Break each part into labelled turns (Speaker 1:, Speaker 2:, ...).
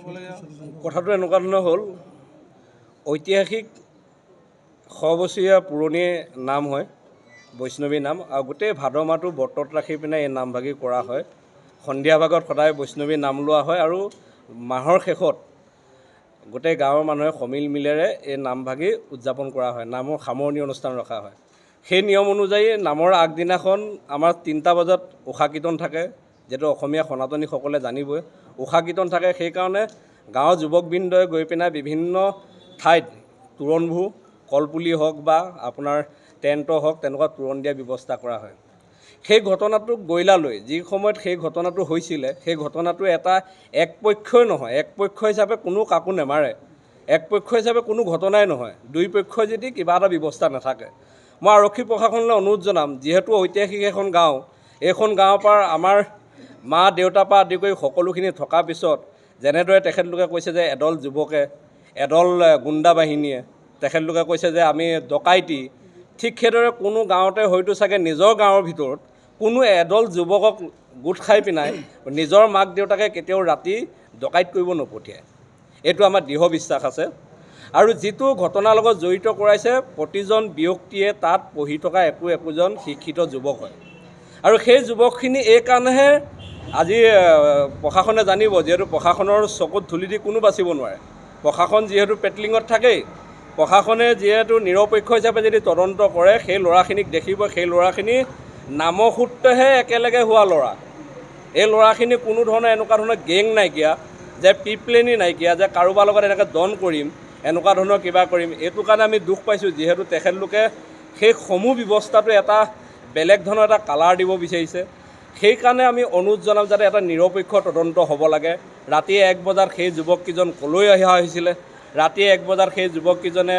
Speaker 1: কথাটো এনেকুৱা ধৰণৰ হ'ল ঐতিহাসিক 100 বছৰীয়া পুৰণি নাম হয় বৈষ্ণৱী নাম আৰু গোটেই ভাদ মাহটো ব্ৰতত ৰাখি পিনে এই নামভাগি কৰা হয়। সন্ধিয়া ভাগত সদায় বৈষ্ণৱী নাম লোৱা হয় আৰু মাহৰ শেষত গোটেই গাঁৱৰ মানুহে সমিল মিলেৰে এই নামভাগি উদযাপন কৰা হয়, নামৰ সামৰণি অনুষ্ঠান ৰখা হয়। সেই নিয়ম অনুযায়ী নামৰ আগদিনাখন আমাৰ 3টা বজাত উষা কীৰ্তন থাকে, যিহেতু অসমীয়া সনাতনীসকলে জানিবই উষা কীৰ্তন থাকে। সেইকাৰণে গাঁৱৰ যুৱকবৃন্দই গৈ পিনে বিভিন্ন ঠাইত তোৰণবোৰ কলপুলি হওক বা আপোনাৰ টেণ্ট হওক তেনেকুৱা তোৰণ দিয়াৰ ব্যৱস্থা কৰা হয়। সেই ঘটনাটোক গইলালৈ যি সময়ত সেই ঘটনাটো হৈছিলে, সেই ঘটনাটো এটা একপক্ষই নহয়, একপক্ষ হিচাপে কোনো কাকো নেমাৰে, একপক্ষ হিচাপে কোনো ঘটনাই নহয়, দুই পক্ষই যদি কিবা এটা ব্যৱস্থা নাথাকে। মই আৰক্ষী প্ৰশাসনলৈ অনুৰোধ জনাম, যিহেতু ঐতিহাসিক এখন গাঁও, এইখন গাঁৱৰ পৰা আমাৰ মা দেউতাৰ পৰা আদি কৰি সকলোখিনি থকাৰ পিছত যেনেদৰে তেখেতলোকে কৈছে যে এদল যুৱকে এদল গুণ্ডা বাহিনীয়ে তেখেতলোকে কৈছে যে আমি ডকাইতি, ঠিক সেইদৰে কোনো গাঁৱতে হয়তো চাগে নিজৰ গাঁৱৰ ভিতৰত কোনো এদল যুৱকক গোট খাই পিনাই নিজৰ মাক দেউতাকে কেতিয়াও ৰাতি ডকাইত কৰিব নপঠিয়ায়। এইটো আমাৰ দৃঢ় বিশ্বাস আছে। আৰু যিটো ঘটনাৰ লগত জড়িত কৰাইছে প্ৰতিজন ব্যক্তিয়ে তাত পঢ়ি থকা একোজন শিক্ষিত যুৱক হয়। আৰু সেই যুৱকখিনি এই কাৰণেহে আজি প্ৰশাসনে জানিব, যিহেতু প্ৰশাসনৰ চকুত ধূলি দি কোনো বাচিব নোৱাৰে। প্ৰশাসন যিহেতু পেটলিঙত থাকেই, প্ৰশাসনে যিহেতু নিৰপেক্ষ হিচাপে যদি তদন্ত কৰে সেই ল'ৰাখিনিক দেখিব, সেই ল'ৰাখিনি নামসূত্ৰেহে একেলগে হোৱা ল'ৰা। এই ল'ৰাখিনি কোনো ধৰণৰ এনেকুৱা ধৰণৰ গেং নাইকিয়া, যে পিপলেনি নাইকিয়া, যে কাৰোবাৰ লগত এনেকৈ দন কৰিম, এনেকুৱা ধৰণৰ কিবা কৰিম। এইটো কাৰণে আমি দুখ পাইছোঁ, যিহেতু তেখেতলোকে সেই সমূহ ব্যৱস্থাটো এটা বেলেগ ধৰণৰ এটা কালাৰ দিব বিচাৰিছে। সেইকাৰণে আমি অনুৰোধ জনাম যাতে এটা নিৰপেক্ষ তদন্ত হ'ব লাগে। ৰাতি 1 বজাত সেই যুৱককেইজন ক'লৈ অহা হৈছিলে, ৰাতি 1 বজাত সেই যুৱককেইজনে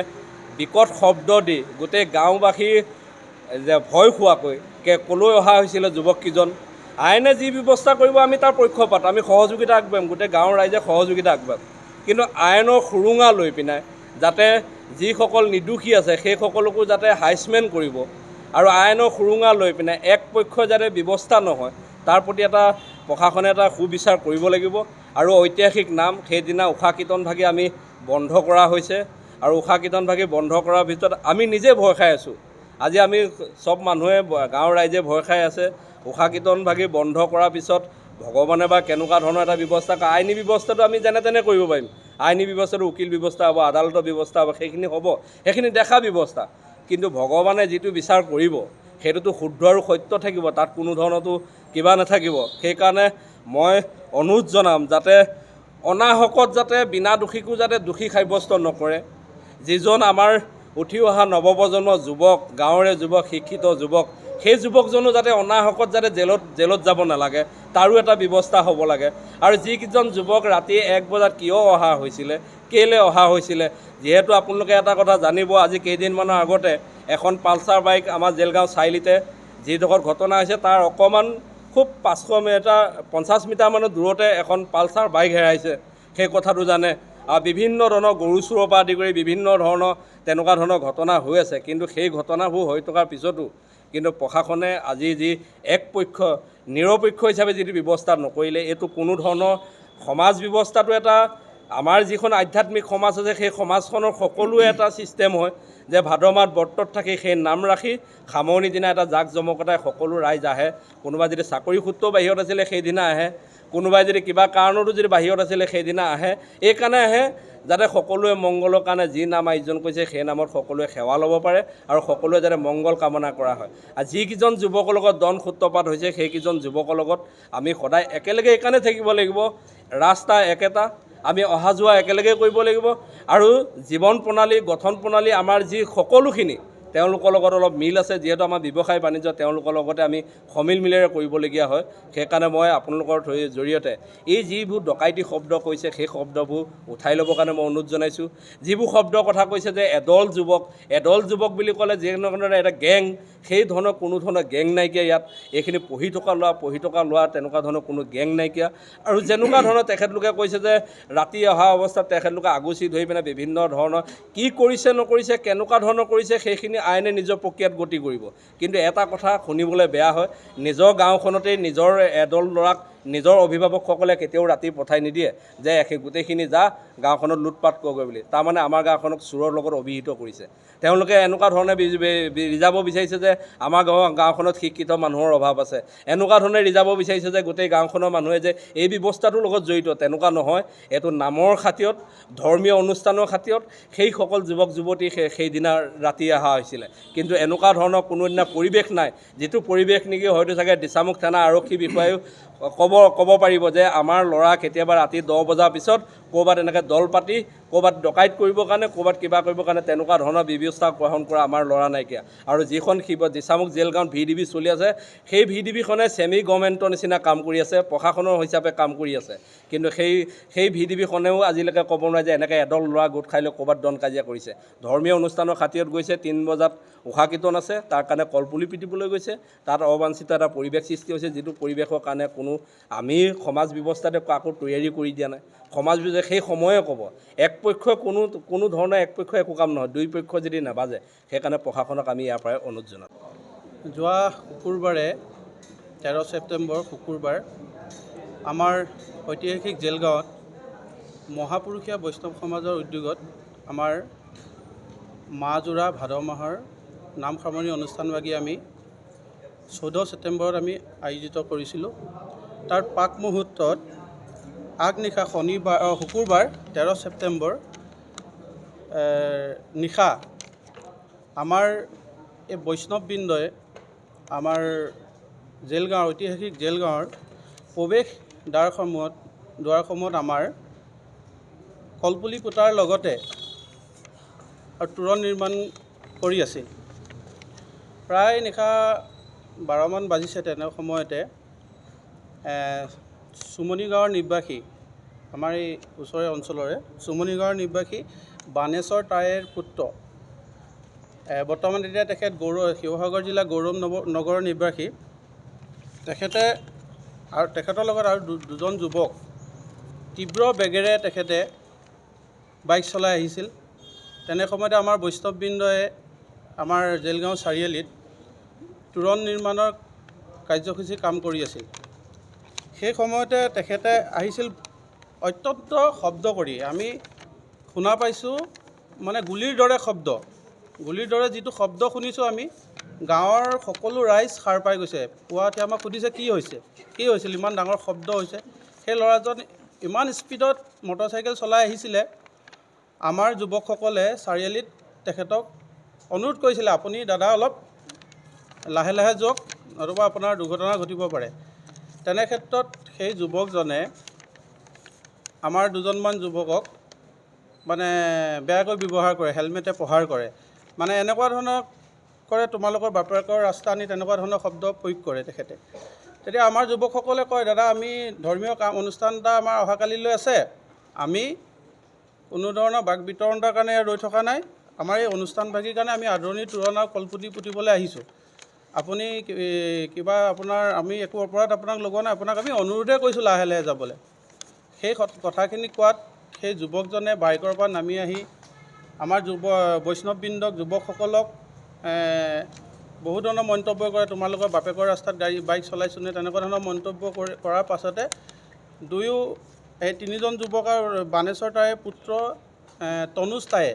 Speaker 1: বিকট শব্দ দি গোটেই গাঁওবাসী যে ভয় খোৱাকৈ ক'লৈ অহা হৈছিলে যুৱককেইজন। আইনে যি ব্যৱস্থা কৰিব আমি তাৰ পক্ষপাত, আমি সহযোগিতা আগবাঢ়িম, গোটেই গাঁৱৰ ৰাইজে সহযোগিতা আগবাঢ়িম। কিন্তু আইনৰ সুৰুঙা লৈ পিনে যাতে যিসকল নিৰ্দোষী আছে সেইসকলকো যাতে হাইচমেণ্ট কৰিব আৰু আইনৰ সুৰুঙা লৈ পিনে এক পক্ষ যাতে ব্যৱস্থা নহয়, তাৰ প্ৰতি এটা প্ৰশাসনে এটা সুবিচাৰ কৰিব লাগিব। আৰু ঐতিহাসিক নাম সেইদিনা উষা কীৰ্তন ভাগি আমি বন্ধ কৰা হৈছে। আৰু উষা কীৰ্তন ভাগি বন্ধ কৰাৰ ভিতৰত আমি নিজে ভয় খাই আছোঁ। আজি আমি চব মানুহে গাঁৱৰ ৰাইজে ভয় খাই আছে। উষা কীৰ্তন ভাগি বন্ধ কৰাৰ পিছত ভগৱানে বা কেনেকুৱা ধৰণৰ এটা ব্যৱস্থা, আইনী ব্যৱস্থাটো আমি যেনে তেনে কৰিব পাৰিম। আইনী ব্যৱস্থাটো উকিল ব্যৱস্থা হ'ব, আদালতৰ ব্যৱস্থা হ'ব, সেইখিনি হ'ব, সেইখিনি দেখা ব্যৱস্থা। কিন্তু ভগৱানে যিটো বিচাৰ কৰিব সেইটোতো শুদ্ধ আৰু সত্য থাকিব, তাত কোনো ধৰণতো কিবা নাথাকিব। সেইকাৰণে মই অনুৰোধ জনাম যাতে অনাহকত যাতে বিনা দোষীকো যাতে দোষী সাব্যস্ত নকৰে। যিজন আমাৰ উঠি অহা নৱপ্ৰজন্মৰ যুৱক, গাঁৱৰে যুৱক, শিক্ষিত যুৱক, সেই যুৱকজনো যাতে অনাহকত যাতে জেলত যাব নালাগে, তাৰো এটা ব্যৱস্থা হ'ব লাগে। আৰু যিকেইজন যুৱক ৰাতি 1 বজাত কিয় অহা হৈছিলে, কেলৈ অহা হৈছিলে, যিহেতু আপোনালোকে এটা কথা জানিব, আজি কেইদিনমানৰ আগতে এখন পালচাৰ বাইক আমাৰ জেলগাঁও চাৰিআলিতে যিডোখৰত ঘটনা হৈছে তাৰ অকণমান খুব 50 মিটাৰমানৰ দূৰতে এখন পালচাৰ বাইক হেৰাইছে, সেই কথাটো জানে। আৰু বিভিন্ন ধৰণৰ গৰু চোৰৰ পৰা আদি কৰি বিভিন্ন ধৰণৰ তেনেকুৱা ধৰণৰ ঘটনা হৈ আছে। কিন্তু সেই ঘটনাবোৰ হৈ থকাৰ পিছতো কিন্তু প্ৰশাসনে আজি যি একপক্ষ নিৰপেক্ষ হিচাপে যিটো ব্যৱস্থা নকৰিলে, এইটো কোনো ধৰণৰ সমাজ ব্যৱস্থাটো এটা আমাৰ যিখন আধ্যাত্মিক সমাজ আছে সেই সমাজখনৰ সকলোৱে এটা ছিষ্টেম হয় যে ভাদ মাহত ব্ৰতত থাকি সেই নাম ৰাখি সামৰণি দিনা এটা জাক জমকতাই সকলো ৰাইজ আহে। কোনোবাই যদি চাকৰি সূত্ৰেও বাহিৰত আছিলে সেইদিনা আহে, কোনোবাই যদি কিবা কাৰণতো যদি বাহিৰত আছিলে সেইদিনা আহে। এইকাৰণে আহে যাতে সকলোৱে মংগলৰ কাৰণে যি নাম আয়োজন কৰিছে সেই নামত সকলোৱে সেৱা ল'ব পাৰে আৰু সকলোৱে যাতে মংগল কামনা কৰা হয়। আৰু যিকেইজন যুৱকৰ লগত দন সূত্ৰপাত হৈছে সেইকেইজন যুৱকৰ লগত আমি সদায় একেলগে এইকাৰণে থাকিব লাগিব, ৰাস্তা একেটা, আমি অহা যোৱা একেলগে কৰিব লাগিব। আৰু জীৱন প্ৰণালী, গঠন প্ৰণালী আমাৰ যি সকলোখিনি তেওঁলোকৰ লগত অলপ মিল আছে, যিহেতু আমাৰ ব্যৱসায় বাণিজ্য তেওঁলোকৰ লগতে আমি সমিল মিলেৰে কৰিবলগীয়া হয়। সেইকাৰণে মই আপোনালোকৰ জৰিয়তে এই যিবোৰ ডকাইতি শব্দ কৈছে সেই শব্দবোৰ উঠাই ল'বৰ কাৰণে মই অনুৰোধ জনাইছোঁ। যিবোৰ শব্দৰ কথা কৈছে যে এদল যুৱক বুলি ক'লে যেনেধৰণে এটা গেং, সেই ধৰণৰ কোনো ধৰণৰ গেং নাইকিয়া ইয়াত। এইখিনি পঢ়ি থকা ল'ৰা তেনেকুৱা ধৰণৰ কোনো গেং নাইকিয়া। আৰু যেনেকুৱা ধৰণৰ তেখেতলোকে কৈছে যে ৰাতি অহা অৱস্থাত তেখেতলোকে আগুচি ধৰি পিনে বিভিন্ন ধৰণৰ কি কৰিছে নকৰিছে, কেনেকুৱা ধৰণৰ কৰিছে সেইখিনি আইনে নিজৰ প্ৰক্ৰিয়াত গতি কৰিব। কিন্তু এটা কথা শুনিবলৈ বেয়া হয়, নিজৰ গাঁওখনতেই নিজৰ এদল ল'ৰাক নিজৰ অভিভাৱকসকলে কেতিয়াও ৰাতি পঠাই নিদিয়ে যে সেই গোটেইখিনি যা গাঁওখনত লুটপাট কৰগৈ বুলি। তাৰমানে আমাৰ গাঁওখনক চোৰৰ লগত অভিহিত কৰিছে। তেওঁলোকে এনেকুৱা ধৰণে ৰিজাব বিচাৰিছে যে আমাৰ গাঁওখনত শিক্ষিত মানুহৰ অভাৱ আছে, এনেকুৱা ধৰণে ৰিজাব বিচাৰিছে যে গোটেই গাঁওখনৰ মানুহে যে এই ব্যৱস্থাটোৰ লগত জড়িত। তেনেকুৱা নহয়, এইটো নামৰ খাতিৰত, ধৰ্মীয় অনুষ্ঠানৰ খাতিৰত সেইসকল যুৱক যুৱতী সেইদিনা ৰাতি অহা হৈছিলে। কিন্তু এনেকুৱা ধৰণৰ কোনো দিনা পৰিৱেশ নাই, যিটো পৰিৱেশ নেকি হয়তো চাগে দিচামুখ থানা আৰক্ষী বিষয়াও ক'ব পাৰিব যে আমাৰ ল'ৰা কেতিয়াবা ৰাতি 10 বজাৰ পিছত ক'ৰবাত এনেকৈ দল পাতি ক'ৰবাত ডকাইত কৰিবৰ কাৰণে, ক'ৰবাত কিবা কৰিবৰ কাৰণে তেনেকুৱা ধৰণৰ ব্যৱস্থা গ্ৰহণ কৰা আমাৰ ল'ৰা নাইকিয়া। আৰু যিখন দিচামুখ জেলগাঁৱত VDB চলি আছে, সেই VDBখনে ছেমি গভৰ্ণমেণ্টৰ নিচিনা কাম কৰি আছে, প্ৰশাসনৰ হিচাপে কাম কৰি আছে। কিন্তু সেই VDBখনেও আজিলৈকে ক'ব নোৱাৰে যে এনেকৈ এদল ল'ৰা গোট খাই লৈ ক'ৰবাত দন কাজিয়া কৰিছে। ধৰ্মীয় অনুষ্ঠানৰ খাতিৰত গৈছে, 3 বজাত উষা কীৰ্তন আছে, তাৰ কাৰণে কলপুলি পিটিবলৈ গৈছে। তাত অবাঞ্ছিত এটা পৰিৱেশ সৃষ্টি হৈছে, যিটো পৰিৱেশৰ কাৰণে আমি সমাজ ব্যৱস্থাতে কাকো তৈয়াৰী কৰি দিয়া নাই। সমাজ ব্যৱস্থাই সেই সময়ে ক'ব, একপক্ষই কোনো ধৰণৰ একপক্ষই একো কাম নহয়, 2 পক্ষ যদি নাবাজে। সেইকাৰণে প্ৰশাসনক আমি ইয়াৰ পৰাই অনুৰোধ জনাম।
Speaker 2: যোৱা শুকুৰবাৰে 13 ছেপ্টেম্বৰ শুকুৰবাৰ আমাৰ ঐতিহাসিক জেলগাঁৱত মহাপুৰুষীয়া বৈষ্ণৱ সমাজৰ উদ্যোগত আমাৰ মাহযোৰা ভাদ মাহৰ নাম সামৰণি অনুষ্ঠানভাগি আমি 14 ছেপ্টেম্বৰত আমি আয়োজিত কৰিছিলোঁ। তাৰ পাক মুহূৰ্তত আগনিশা শুকুৰবাৰ 13 ছেপ্টেম্বৰ নিশা আমাৰ এই বৈষ্ণৱবৃন্দই আমাৰ জেলগাঁৱৰ ঐতিহাসিক জেলগাঁৱৰ প্ৰৱেশ দুৱাৰসমূহত আমাৰ কলপুলি পোতাৰ লগতে আৰু তোৰণ নিৰ্মাণ কৰি আছিল। প্ৰায় নিশা 12 মান বাজিছে। তেনে সময়তে চুমনি গাঁৱৰ নিবাসী, আমাৰ এই ওচৰৰে অঞ্চলৰে চুমনি গাঁৱৰ নিবাসী বাণেশ্বৰ টাইৰ পুত্ৰ, বৰ্তমান এতিয়া তেখেত শিৱসাগৰ জিলা গৌৰৱ নগৰৰ নিবাসী, তেখেতৰ লগত আৰু 2জন যুৱক তীব্ৰ বেগেৰে তেখেতে বাইক চলাই আহিছিল। তেনে সময়তে আমাৰ বৈষ্ণৱবৃন্দই আমাৰ জেলগাঁও চাৰিআলিত তোৰণ নিৰ্মাণৰ কাৰ্যসূচী কাম কৰি আছিল। সেই সময়তে তেখেতে আহিছিল অত্যন্ত শব্দ কৰি। আমি শুনা পাইছোঁ মানে গুলিৰ দৰে শব্দ, গুলিৰ দৰে যিটো শব্দ শুনিছোঁ আমি, গাঁৱৰ সকলো ৰাইজ সাৰ পাই গৈছে। পুৱা উঠি আমাক সুধিছে কি হৈছিল, ইমান ডাঙৰ শব্দ হৈছে। সেই ল'ৰাজন ইমান স্পীডত মটৰচাইকেল চলাই আহিছিলে। আমাৰ যুৱকসকলে চাৰিআলিত তেখেতক অনুৰোধ কৰিছিলে, আপুনি দাদা অলপ লাহে লাহে যাওক, নতুবা আপোনাৰ দুৰ্ঘটনা ঘটিব পাৰে। তেনে ক্ষেত্ৰত সেই যুৱকজনে আমাৰ 2জনমান যুৱকক মানে বেয়াকৈ ব্যৱহাৰ কৰে, হেলমেটে প্ৰহাৰ কৰে। মানে এনেকুৱা ধৰণৰ কৰে, তোমালোকৰ বাপেকৰ ৰাস্তা আনি তেনেকুৱা ধৰণৰ শব্দ প্ৰয়োগ কৰে তেখেতে। তেতিয়া আমাৰ যুৱকসকলে কয়, দাদা আমি ধৰ্মীয় অনুষ্ঠান এটা আমাৰ অহাকালিলৈ আছে, আমি কোনো ধৰণৰ বাক বিতৰণৰ কাৰণে ৰৈ থকা নাই, আমাৰ এই অনুষ্ঠানভাগিৰ কাৰণে আমি আদৰণি তোৰণ আৰু কলপুলি পুতিবলৈ আহিছোঁ। আপুনি কিবা আমি একো অপৰাধ আপোনাক লগোৱা নাই, আপোনাক আমি অনুৰোধহে কৰিছোঁ লাহে লাহে যাবলৈ। সেই কথাখিনি কোৱাত সেই যুৱকজনে বাইকৰ পৰা নামি আহি আমাৰ বৈষ্ণৱবৃন্দক, যুৱকসকলক বহু ধৰণৰ মন্তব্য কৰে, তোমালোকৰ বাপেকৰ ৰাস্তাত বাইক চলাইছোঁনে, তেনেকুৱা ধৰণৰ মন্তব্য কৰাৰ পাছতে এই 3জন যুৱক আৰু বাণেশ্বৰ টাইৰ পুত্ৰ তনুজ টায়ে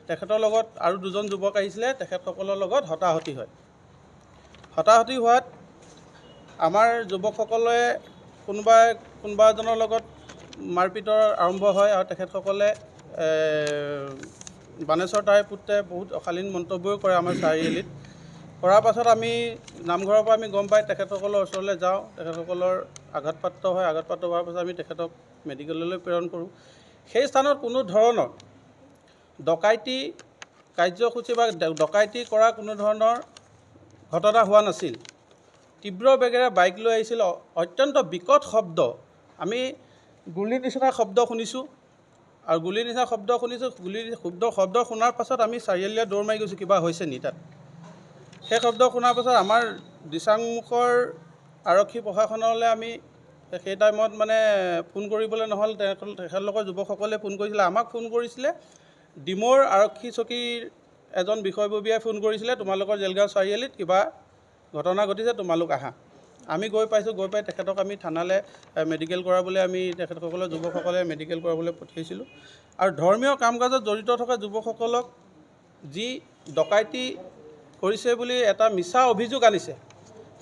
Speaker 2: তেখেতৰ লগত আৰু 2জন যুৱক আহিছিলে, তেখেতসকলৰ লগত হতাহতি হয়। হতাহতি হোৱাত আমাৰ যুৱকসকলে কোনোবা এজনৰ লগত মাৰপিটৰ আৰম্ভ হয় আৰু তেখেতসকলে বাণেশ্বৰ টাইৰ পুত্ৰে বহুত অশালীন মন্তব্যও কৰে আমাৰ চাৰিআলিত। কৰাৰ পাছত আমি নামঘৰৰ পৰা আমি গম পাই তেখেতসকলৰ ওচৰলৈ যাওঁ। তেখেতসকলৰ আঘাতপ্ৰাপ্ত হয়। আঘাতপ্ৰাপ্ত হোৱাৰ পাছত আমি তেখেতক মেডিকেললৈ প্ৰেৰণ কৰোঁ। সেই স্থানত কোনো ধৰণৰ ডকাইতি কাৰ্যসূচী বা ডকাইতি কৰা কোনো ধৰণৰ ঘটনা হোৱা নাছিল। তীব্ৰ বেগেৰে বাইক লৈ আহিছিল, অত্যন্ত বিকট শব্দ, আমি গুলিৰ নিচিনা শব্দ শুনিছোঁ। আৰু গুলিৰ নিচিনা শব্দ শুনাৰ পাছত আমি চাৰিআলিলৈ দৌৰ মাৰি গৈছোঁ, কিবা হৈছে নি তাত। সেই শব্দ শুনাৰ পাছত আমাৰ দিচাংমুখৰ আৰক্ষী প্ৰশাসনলৈ আমি সেই টাইমত মানে ফোন কৰিবলৈ নহ'ল, তেখেতলোকৰ যুৱকসকলে ফোন কৰিছিলে। আমাক ফোন কৰিছিলে ডিমৌৰ আৰক্ষী চকীৰ এজন বিষয়ববীয়াই ফোন কৰিছিলে, তোমালোকৰ জেলগাঁও চাৰিআলিত কিবা ঘটনা ঘটিছে, তোমালোক আহা। আমি গৈ পাইছোঁ, গৈ পাই তেখেতক আমি থানালৈ মেডিকেল কৰাবলৈ আমি তেখেতসকলৰ যুৱকসকলে মেডিকেল কৰাবলৈ পঠিয়াইছিলোঁ। আৰু ধৰ্মীয় কাম কাজত জড়িত থকা যুৱকসকলক যি ডকাইতি কৰিছে বুলি এটা মিছা অভিযোগ আনিছে,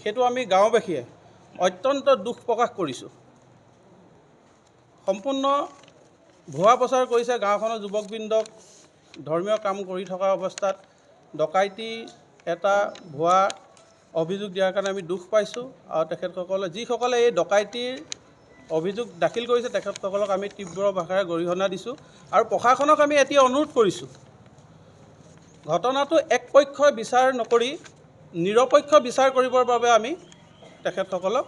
Speaker 2: সেইটো আমি গাঁওবাসীয়ে অত্যন্ত দুখ প্ৰকাশ কৰিছোঁ। সম্পূৰ্ণ ভুৱা প্ৰচাৰ কৰিছে গাঁওখনৰ যুৱকবৃন্দক ধৰ্মীয় কাম কৰি থকা অৱস্থাত ডকাইতি এটা ভুৱা অভিযোগ দিয়াৰ কাৰণে আমি দুখ পাইছোঁ। আৰু তেখেতসকলে যিসকলে এই ডকাইতিৰ অভিযোগ দাখিল কৰিছে তেখেতসকলক আমি তীব্ৰ ভাষাৰে গৰিহণা দিছোঁ। আৰু প্ৰশাসনক আমি এতিয়া অনুৰোধ কৰিছোঁ, ঘটনাটো একপক্ষই বিচাৰ নকৰি নিৰপেক্ষ বিচাৰ কৰিবৰ বাবে আমি তেখেতসকলক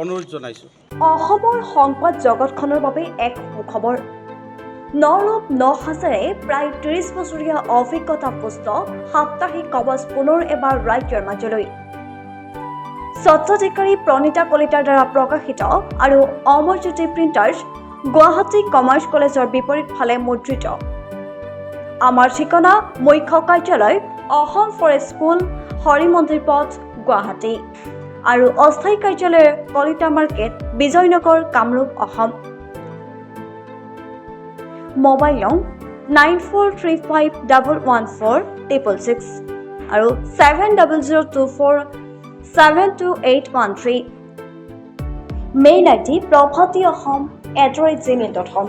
Speaker 2: অনুৰোধ জনাইছোঁ।
Speaker 3: অসমৰ সংবাদ জগতখনৰ বাবে এক সুখবৰ। নৰূপ নসাজেৰে প্ৰায় 30 বছৰীয়া অভিজ্ঞতা পুষ্ট সাপ্তাহিক কবচ পুনৰ এবাৰ ৰাজ্যৰ মাজলৈ। স্বত্বাধিকাৰী প্ৰণীতা কলিতাৰ দ্বাৰা প্ৰকাশিত আৰু অমৰজ্যোতি প্ৰিণ্টাৰ্ছ, গুৱাহাটী কমাৰ্চ কলেজৰ বিপৰীত ফালে মুদ্ৰিত। আমাৰ ঠিকনা মুখ্য কাৰ্যালয় অসম ফৰেষ্ট স্কুল, হৰি মন্দিৰ পথ, গুৱাহাটী আৰু অস্থায়ী কাৰ্যালয় কলিতা মাৰ্কেট, বিজয়নগৰ, কামৰূপ, অসম। মোবাইল নং 9435114666 আৰু 7024722813। Mail ID probhatiahom@gmail.com।